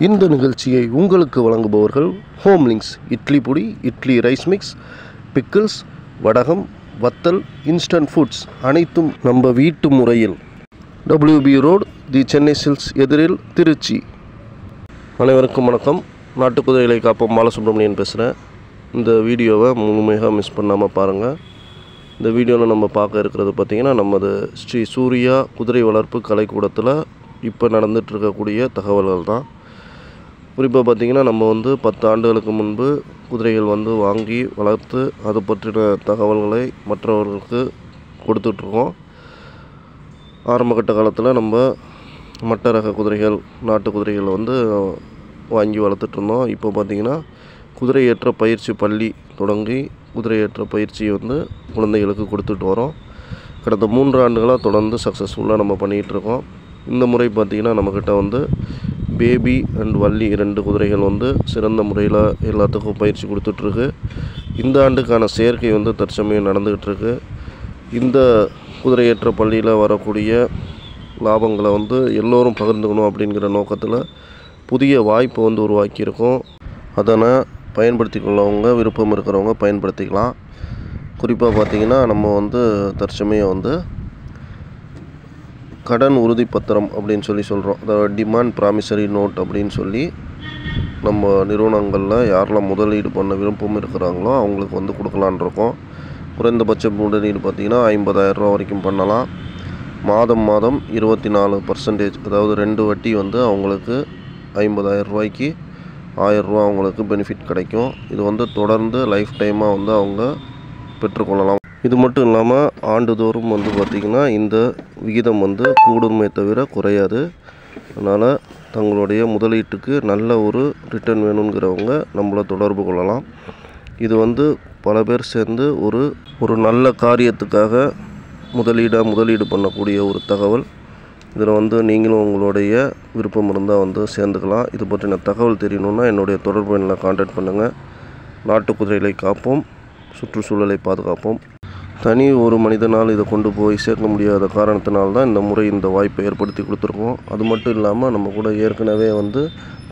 இந்த நிகழ்ச்சியை உங்களுக்கு வழங்குபவர்கள் ஹோம்லிங்க்ஸ் இட்லி பொடி, இட்லி ரைஸ் மிக்ஸ், பிக்கிள்ஸ், வடகம், வத்தல், இன்ஸ்டன்ட் ஃபுட்ஸ் அனைத்தும் நம்ம வீட்டு முறையில். WB ரோடு, தி சென்னை சில்க்ஸ் எதிரில், திருச்சி. அனைவருக்கும் வணக்கம். நாட்டுக்குதிரைகளை காப்போம் பாலசுப்ரமணியன் பேசுகிறேன். இந்த வீடியோவை முழுமையாக மிஸ் பண்ணாமல் பாருங்கள். இந்த வீடியோவில் நம்ம பார்க்க இருக்கிறது பார்த்திங்கன்னா, நமது ஸ்ரீ சூர்யா குதிரை வளர்ப்பு கலைக்கூடத்தில் இப்போ நடந்துகிட்ருக்கக்கூடிய தகவல்கள் தான். குறிப்பாக பார்த்திங்கன்னா, நம்ம 10 ஆண்டுகளுக்கு முன்பு குதிரைகள் வாங்கி வளர்த்து அது பற்றின தகவல்களை மற்றவர்களுக்கு கொடுத்துட்ருக்கோம். ஆரம்பகட்ட காலத்தில் நம்ம மட்ட ரக குதிரைகள், நாட்டு குதிரைகள் வாங்கி வளர்த்துட்ருந்தோம். இப்போ பார்த்திங்கன்னா, குதிரையேற்ற பயிற்சி பள்ளி தொடங்கி குதிரையேற்ற பயிற்சியை குழந்தைகளுக்கு கொடுத்துட்டு வரோம். கடந்த 3 ஆண்டுகளாக தொடர்ந்து சக்ஸஸ்ஃபுல்லாக நம்ம பண்ணிகிட்ருக்கோம். இந்த முறை பார்த்திங்கன்னா, நம்மக்கிட்ட பேபி அண்ட் வள்ளி 2 குதிரைகள் சிறந்த முறையில் எல்லாத்துக்கும் பயிற்சி கொடுத்துட்ருக்கு. இந்த ஆண்டுக்கான சேர்க்கை தற்சமயம் நடந்துக்கிட்டு. இந்த குதிரையேற்ற பள்ளியில் வரக்கூடிய லாபங்களை எல்லோரும் பகிர்ந்துக்கணும் அப்படிங்கிற நோக்கத்தில் புதிய வாய்ப்பு உருவாக்கியிருக்கோம். அதனை பயன்படுத்தி கொள்ளவங்க, விருப்பம் இருக்கிறவங்க பயன்படுத்திக்கலாம். குறிப்பாக பார்த்திங்கன்னா, நம்ம தற்சமயம் கடன் உறுதி பத்திரம் அப்படின்னு சொல்கிறோம். அதாவது டிமாண்ட் ப்ராமிசரி நோட் அப்படின்னு சொல்லி நம்ம நிறுவனங்களில் யாரெல்லாம் முதலீடு பண்ண விருப்பம் இருக்கிறாங்களோ அவங்களுக்கு கொடுக்கலான் இருக்கோம். குறைந்தபட்ச முதலீடு பார்த்திங்கன்னா 50,000 ரூபா வரைக்கும் பண்ணலாம். மாதம் 24%, அதாவது 2 வட்டி அவங்களுக்கு 50,000 ரூபாய்க்கு 1000 ரூபா அவங்களுக்கு பெனிஃபிட் கிடைக்கும். இது தொடர்ந்து லைஃப் டைமாக அவங்க பெற்றுக்கொள்ளலாம். இது மட்டும் இல்லாமல் ஆண்டுதோறும் பார்த்திங்கன்னா இந்த விகிதம் கூடுமே தவிர குறையாது. அதனால் தங்களுடைய முதலீட்டுக்கு நல்ல ஒரு ரிட்டர்ன் வேணுங்கிறவங்க நம்மளை தொடர்பு கொள்ளலாம். இது பல பேர் சேர்ந்து ஒரு நல்ல காரியத்துக்காக முதலீடு பண்ணக்கூடிய ஒரு தகவல். இதில் நீங்களும் உங்களுடைய விருப்பம் இருந்தால் சேர்ந்துக்கலாம். இது பற்றின தகவல் தெரியணுன்னா என்னுடைய தொடர்பு எண்ணில் கான்டாக்ட் பண்ணுங்கள். நாட்டு குதிரைகளை காப்போம், சுற்றுச்சூழலை பாதுகாப்போம். தனி ஒரு மனிதனால் இதை கொண்டு போய் சேர்க்க முடியாத காரணத்தினால்தான் இந்த முறை இந்த வாய்ப்பை ஏற்படுத்தி கொடுத்துருக்கோம். அது மட்டும் இல்லாமல் நம்ம கூட ஏற்கனவே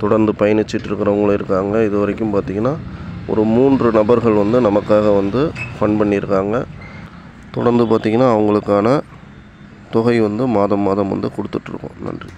தொடர்ந்து பயணிச்சிட்டு இருக்கிறவங்களும் இருக்காங்க. இது வரைக்கும் பார்த்திங்கன்னா ஒரு 3 நபர்கள் நமக்காக ஃபண்ட் பண்ணியிருக்காங்க. தொடர்ந்து பார்த்திங்கன்னா அவங்களுக்கான தொகை மாதம் கொடுத்துட்ருக்கோம். நன்றி.